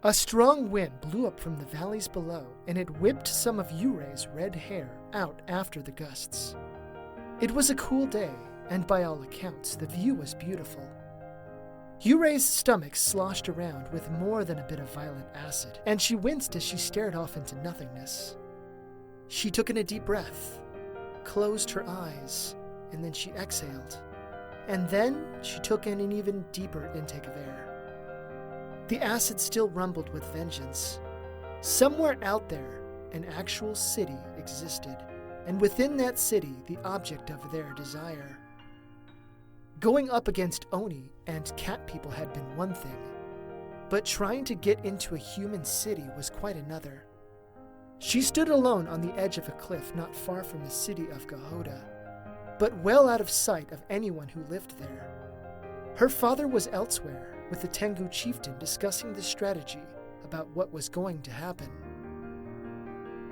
A strong wind blew up from the valleys below, and it whipped some of Yurei's red hair out after the gusts. It was a cool day, and by all accounts, the view was beautiful. Yurei's stomach sloshed around with more than a bit of violent acid, and she winced as she stared off into nothingness. She took in a deep breath, closed her eyes, and then she exhaled. And then she took in an even deeper intake of air. The acid still rumbled with vengeance. Somewhere out there, an actual city existed, and within that city, the object of their desire. Going up against Oni and cat people had been one thing, but trying to get into a human city was quite another. She stood alone on the edge of a cliff not far from the city of Gahoda, but well out of sight of anyone who lived there. Her father was elsewhere, with the Tengu chieftain discussing the strategy about what was going to happen.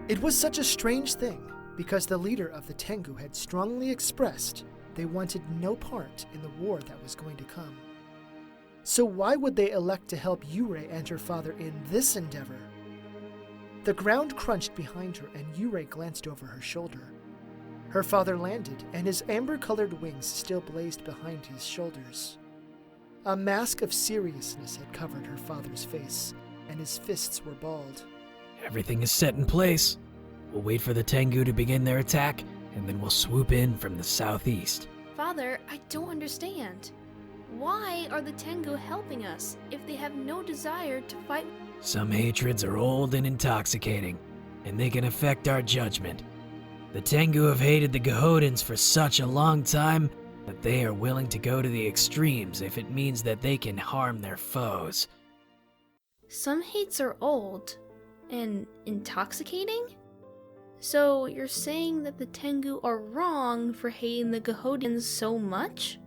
It was such a strange thing, because the leader of the Tengu had strongly expressed they wanted no part in the war that was going to come. So why would they elect to help Yurei and her father in this endeavor? The ground crunched behind her, and Yurei glanced over her shoulder. Her father landed, and his amber-colored wings still blazed behind his shoulders. A mask of seriousness had covered her father's face, and his fists were balled. Everything is set in place. We'll wait for the Tengu to begin their attack, and then we'll swoop in from the southeast. Father, I don't understand. Why are the Tengu helping us if they have no desire to fight? Some hatreds are old and intoxicating, and they can affect our judgment. The Tengu have hated the Gahodans for such a long time that they are willing to go to the extremes if it means that they can harm their foes. Some hates are old and intoxicating? So you're saying that the Tengu are wrong for hating the Gahodans so much?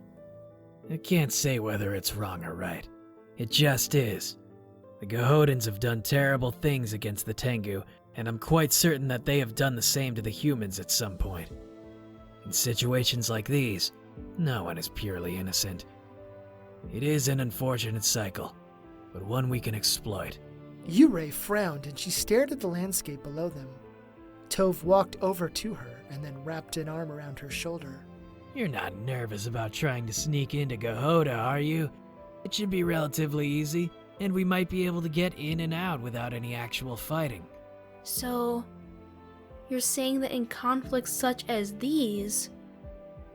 I can't say whether it's wrong or right. It just is. The Gahodans have done terrible things against the Tengu, and I'm quite certain that they have done the same to the humans at some point. In situations like these, no one is purely innocent. It is an unfortunate cycle, but one we can exploit. Yurei frowned, and she stared at the landscape below them. Tove walked over to her and then wrapped an arm around her shoulder. You're not nervous about trying to sneak into Gahoda, are you? It should be relatively easy, and we might be able to get in and out without any actual fighting. So, you're saying that in conflicts such as these,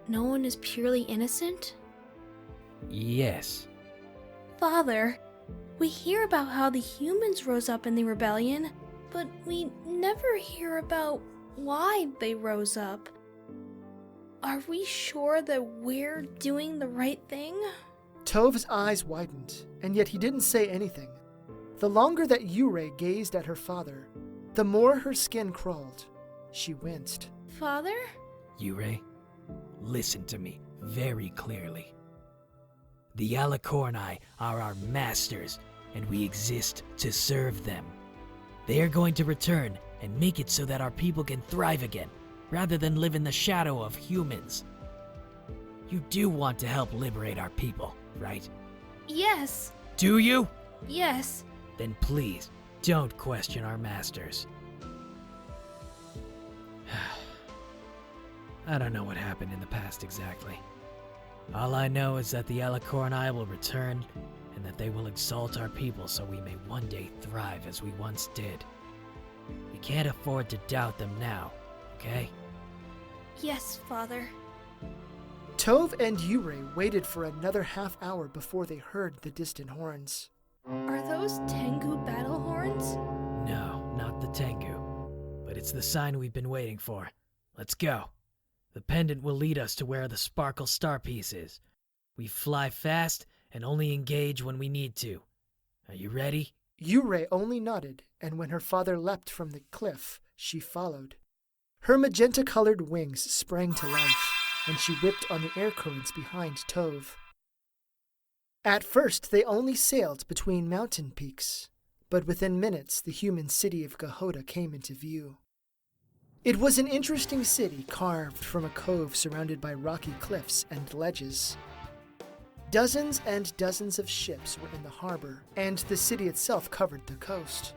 no one is purely innocent? Yes. Father, we hear about how the humans rose up in the rebellion, but we never hear about why they rose up. Are we sure that we're doing the right thing? Tove's eyes widened, and yet he didn't say anything. The longer that Yurei gazed at her father, the more her skin crawled. She winced. Father? Yurei, listen to me very clearly. The Alicorni are our masters, and we exist to serve them. They are going to return and make it so that our people can thrive again, rather than live in the shadow of humans. You do want to help liberate our people, right? Yes. Do you? Yes. Then please, don't question our masters. I don't know what happened in the past exactly. All I know is that the Alicorni will return, and that they will exalt our people so we may one day thrive as we once did. We can't afford to doubt them now, okay? Yes, Father. Tove and Yurei waited for another half hour before they heard the distant horns. Are those Tengu battle horns? No, not the Tengu. But it's the sign we've been waiting for. Let's go. The pendant will lead us to where the sparkle star piece is. We fly fast and only engage when we need to. Are you ready? Yurei only nodded, and when her father leapt from the cliff, she followed. Her magenta-colored wings sprang to life, and she whipped on the air currents behind Tove. At first, they only sailed between mountain peaks, but within minutes, the human city of Gahoda came into view. It was an interesting city carved from a cove surrounded by rocky cliffs and ledges. Dozens and dozens of ships were in the harbor, and the city itself covered the coast.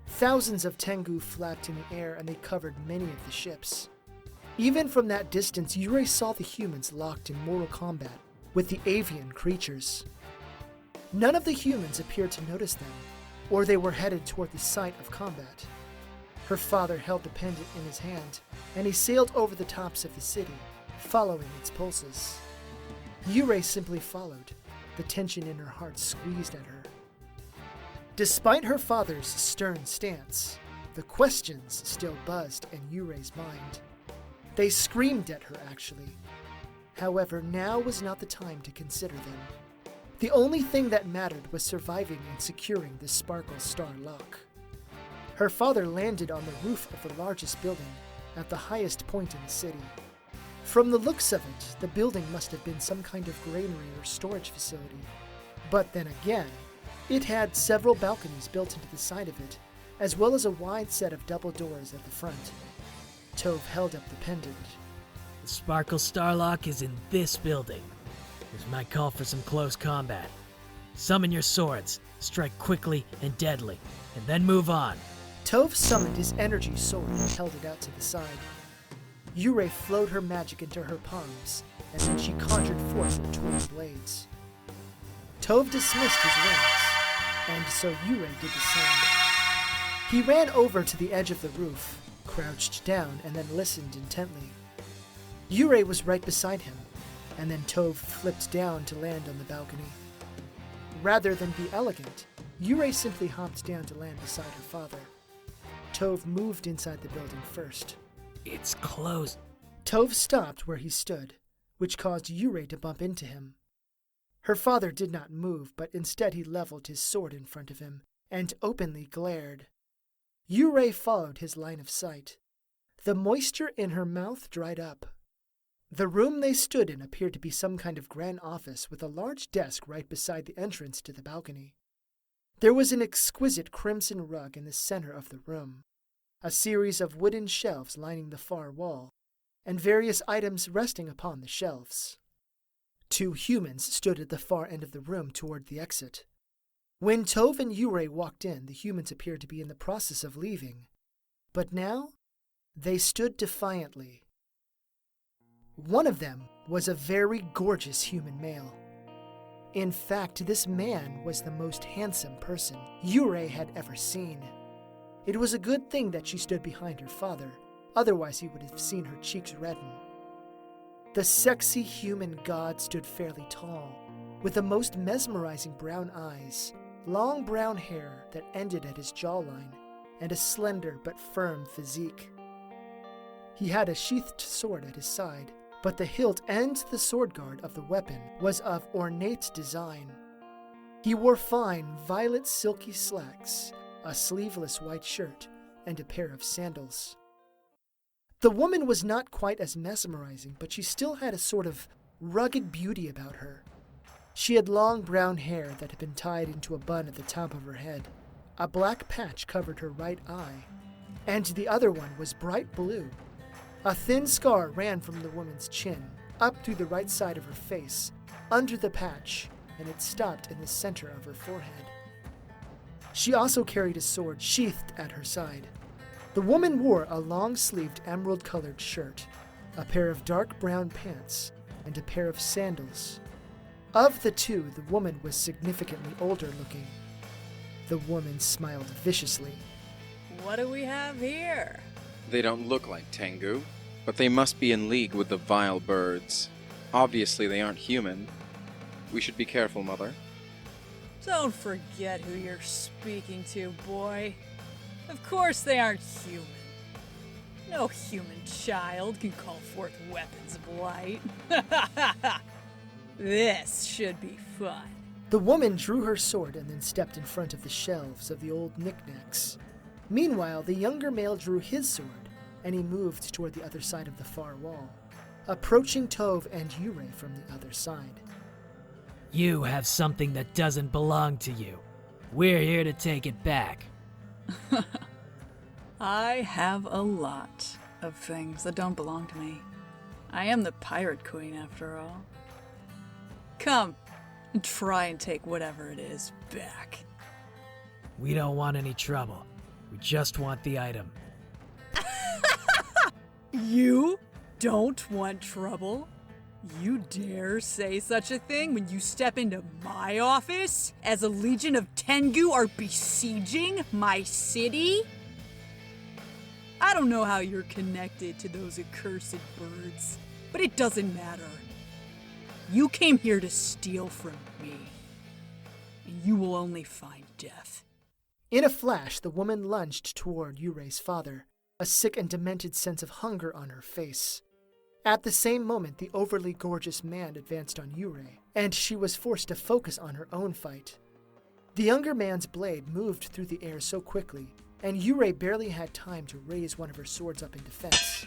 Thousands of Tengu flapped in the air, and they covered many of the ships. Even from that distance, Yurei saw the humans locked in mortal combat with the avian creatures. None of the humans appeared to notice them, or they were headed toward the site of combat. Her father held the pendant in his hand, and he sailed over the tops of the city, following its pulses. Yurei simply followed, the tension in her heart squeezed at her. Despite her father's stern stance, the questions still buzzed in Yurei's mind. They screamed at her, actually. However, now was not the time to consider them. The only thing that mattered was surviving and securing the Sparkle Star lock. Her father landed on the roof of the largest building, at the highest point in the city. From the looks of it, the building must have been some kind of granary or storage facility. But then again, it had several balconies built into the side of it, as well as a wide set of double doors at the front. Tove held up the pendant. The Sparkle Starlock is in this building. Here's my call for some close combat. Summon your swords, strike quickly and deadly, and then move on. Tove summoned his energy sword and held it out to the side. Yurei flowed her magic into her palms, and then she conjured forth her twin blades. Tove dismissed his wings, and so Yurei did the same. He ran over to the edge of the roof, crouched down, and then listened intently. Yurei was right beside him, and then Tove flipped down to land on the balcony. Rather than be elegant, Yurei simply hopped down to land beside her father. Tove moved inside the building first. It's closed. Tove stopped where he stood, which caused Yurei to bump into him. Her father did not move, but instead he leveled his sword in front of him and openly glared. Yurei followed his line of sight. The moisture in her mouth dried up. The room they stood in appeared to be some kind of grand office with a large desk right beside the entrance to the balcony. There was an exquisite crimson rug in the center of the room, a series of wooden shelves lining the far wall, and various items resting upon the shelves. Two humans stood at the far end of the room toward the exit. When Tove and Yurei walked in, the humans appeared to be in the process of leaving, but now they stood defiantly. One of them was a very gorgeous human male. In fact, this man was the most handsome person Yurei had ever seen. It was a good thing that she stood behind her father, otherwise he would have seen her cheeks redden. The sexy human god stood fairly tall, with the most mesmerizing brown eyes, long brown hair that ended at his jawline, and a slender but firm physique. He had a sheathed sword at his side, but the hilt and the sword guard of the weapon was of ornate design. He wore fine, violet silky slacks, a sleeveless white shirt, and a pair of sandals. The woman was not quite as mesmerizing, but she still had a sort of rugged beauty about her. She had long brown hair that had been tied into a bun at the top of her head. A black patch covered her right eye, and the other one was bright blue. A thin scar ran from the woman's chin, up through the right side of her face, under the patch, and it stopped in the center of her forehead. She also carried a sword sheathed at her side. The woman wore a long-sleeved emerald-colored shirt, a pair of dark brown pants, and a pair of sandals. Of the two, the woman was significantly older looking. The woman smiled viciously. What do we have here? They don't look like Tengu, but they must be in league with the vile birds. Obviously they aren't human. We should be careful, Mother. Don't forget who you're speaking to, boy. Of course they aren't human. No human child can call forth weapons of light. This should be fun. The woman drew her sword and then stepped in front of the shelves of the old knickknacks. Meanwhile, the younger male drew his sword, and he moved toward the other side of the far wall, approaching Tove and Yurei from the other side. You have something that doesn't belong to you. We're here to take it back. I have a lot of things that don't belong to me. I am the pirate queen, after all. Come, and try and take whatever it is back. We don't want any trouble. We just want the item. You don't want trouble? You dare say such a thing when you step into my office as a legion of Tengu are besieging my city? I don't know how you're connected to those accursed birds, but it doesn't matter. You came here to steal from me, and you will only find death. In a flash, the woman lunged toward Yurei's father, a sick and demented sense of hunger on her face. At the same moment, the overly gorgeous man advanced on Yurei, and she was forced to focus on her own fight. The younger man's blade moved through the air so quickly, and Yurei barely had time to raise one of her swords up in defense.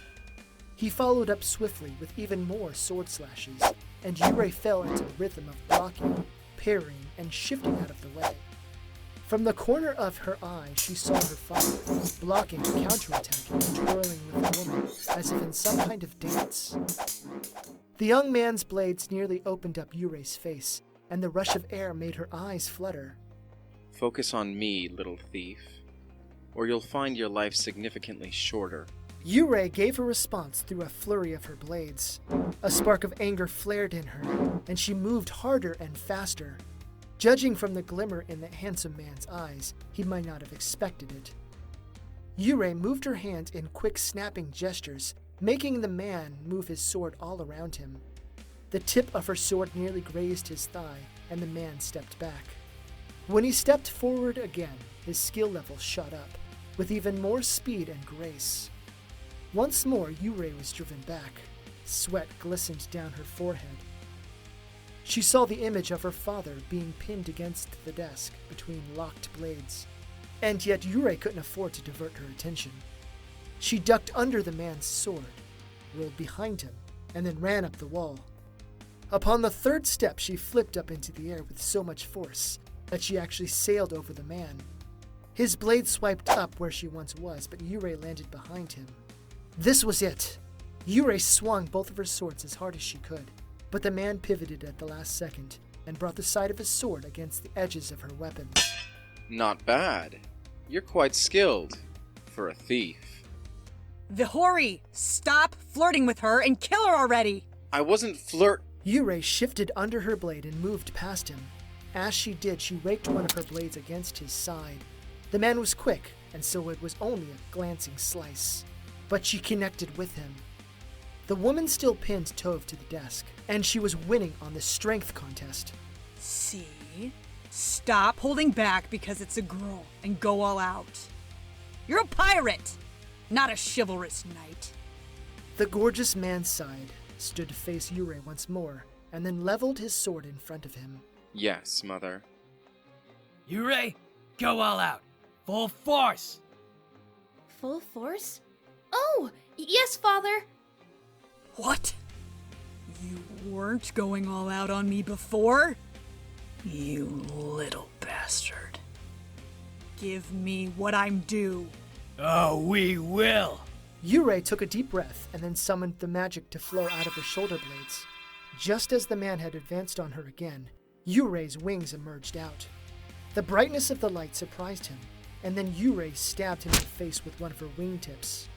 He followed up swiftly with even more sword slashes, and Yurei fell into the rhythm of blocking, parrying, and shifting out of the way. From the corner of her eye, she saw her father, blocking, counterattacking, and twirling with the woman, as if in some kind of dance. The young man's blades nearly opened up Yurei's face, and the rush of air made her eyes flutter. Focus on me, little thief, or you'll find your life significantly shorter. Yurei gave a response through a flurry of her blades. A spark of anger flared in her, and she moved harder and faster. Judging from the glimmer in the handsome man's eyes, he might not have expected it. Yurei moved her hand in quick snapping gestures, making the man move his sword all around him. The tip of her sword nearly grazed his thigh, and the man stepped back. When he stepped forward again, his skill level shot up, with even more speed and grace. Once more, Yurei was driven back. Sweat glistened down her forehead. She saw the image of her father being pinned against the desk between locked blades, and yet Yurei couldn't afford to divert her attention. She ducked under the man's sword, rolled behind him, and then ran up the wall. Upon the third step, she flipped up into the air with so much force that she actually sailed over the man. His blade swiped up where she once was, but Yurei landed behind him. This was it. Yurei swung both of her swords as hard as she could, but the man pivoted at the last second and brought the side of his sword against the edges of her weapons. Not bad. You're quite skilled for a thief. Vihori, stop flirting with her and kill her already! I wasn't Yurei shifted under her blade and moved past him. As she did, she raked one of her blades against his side. The man was quick, and so it was only a glancing slice. But she connected with him. The woman still pinned Tove to the desk, and she was winning on the strength contest. See? Stop holding back because it's a girl and go all out. You're a pirate, not a chivalrous knight. The gorgeous man sighed, stood to face Yurei once more, and then leveled his sword in front of him. Yes, mother. Yurei, go all out. Full force. Full force? Oh, yes, father. What? You weren't going all out on me before? You little bastard. Give me what I'm due. Oh, we will. Yurei took a deep breath and then summoned the magic to flow out of her shoulder blades. Just as the man had advanced on her again, Yurei's wings emerged out. The brightness of the light surprised him, and then Yurei stabbed him in the face with one of her wingtips.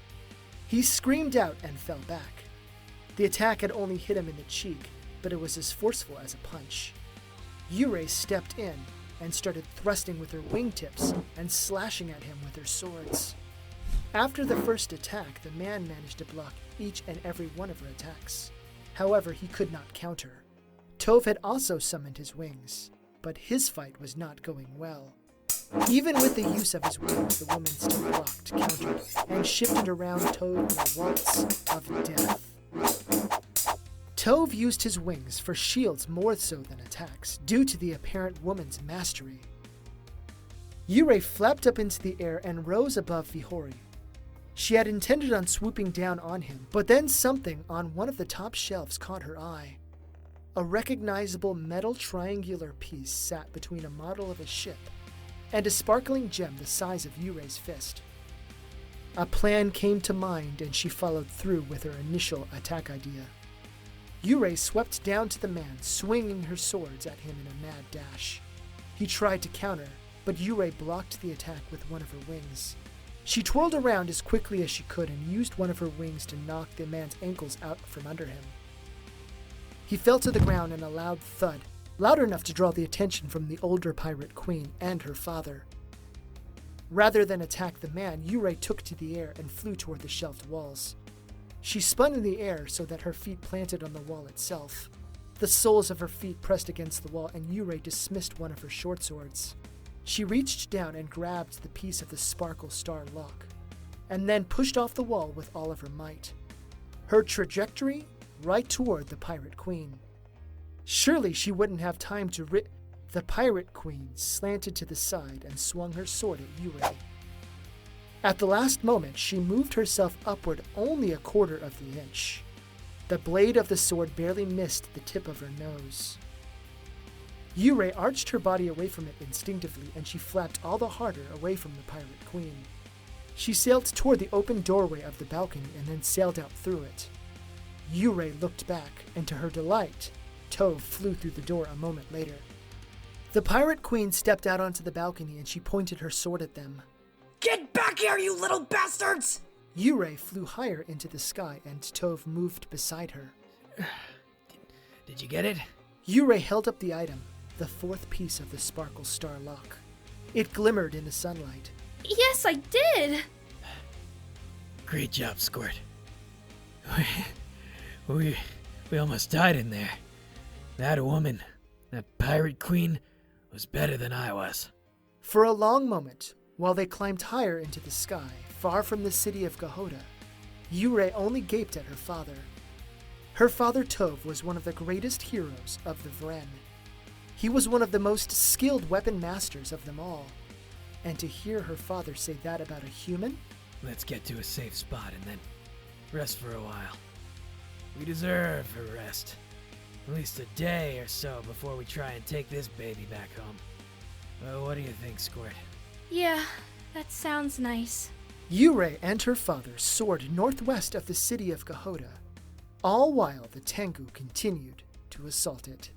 He screamed out and fell back. The attack had only hit him in the cheek, but it was as forceful as a punch. Yurei stepped in and started thrusting with her wingtips and slashing at him with her swords. After the first attack, the man managed to block each and every one of her attacks. However, he could not counter. Tove had also summoned his wings, but his fight was not going well. Even with the use of his wings, the woman still blocked, countered, and shifted around Tove in a waltz of death. Tove used his wings for shields more so than attacks, due to the apparent woman's mastery. Yurei flapped up into the air and rose above Vihori. She had intended on swooping down on him, but then something on one of the top shelves caught her eye. A recognizable metal triangular piece sat between a model of a ship and a sparkling gem the size of Yurei's fist. A plan came to mind, and she followed through with her initial attack idea. Yurei swept down to the man, swinging her swords at him in a mad dash. He tried to counter, but Yurei blocked the attack with one of her wings. She twirled around as quickly as she could and used one of her wings to knock the man's ankles out from under him. He fell to the ground in a loud thud, loud enough to draw the attention from the older pirate queen and her father. Rather than attack the man, Yurei took to the air and flew toward the shelved walls. She spun in the air so that her feet planted on the wall itself. The soles of her feet pressed against the wall, and Yurei dismissed one of her short swords. She reached down and grabbed the piece of the sparkle star lock, and then pushed off the wall with all of her might. Her trajectory? Right toward the pirate queen. Surely she wouldn't have time to The pirate queen slanted to the side and swung her sword at Yurei. At the last moment, she moved herself upward only a quarter of the inch. The blade of the sword barely missed the tip of her nose. Yurei arched her body away from it instinctively, and she flapped all the harder away from the pirate queen. She sailed toward the open doorway of the balcony and then sailed out through it. Yurei looked back, and to her delight, Tove flew through the door a moment later. The pirate queen stepped out onto the balcony and she pointed her sword at them. Get back here, you little bastards! Yurei flew higher into the sky and Tove moved beside her. Did you get it? Yurei held up the item, the fourth piece of the sparkle star lock. It glimmered in the sunlight. Yes, I did! Great job, Squirt. We almost died in there. That woman, that pirate queen, was better than I was. For a long moment, while they climbed higher into the sky, far from the city of Gahoda, Yurei only gaped at her father. Her father Tove was one of the greatest heroes of the Vren. He was one of the most skilled weapon masters of them all. And to hear her father say that about a human? Let's get to a safe spot and then rest for a while. We deserve a rest. At least a day or so before we try and take this baby back home. What do you think, Squirt? Yeah, that sounds nice. Yurei and her father soared northwest of the city of Gahoda, all while the Tengu continued to assault it.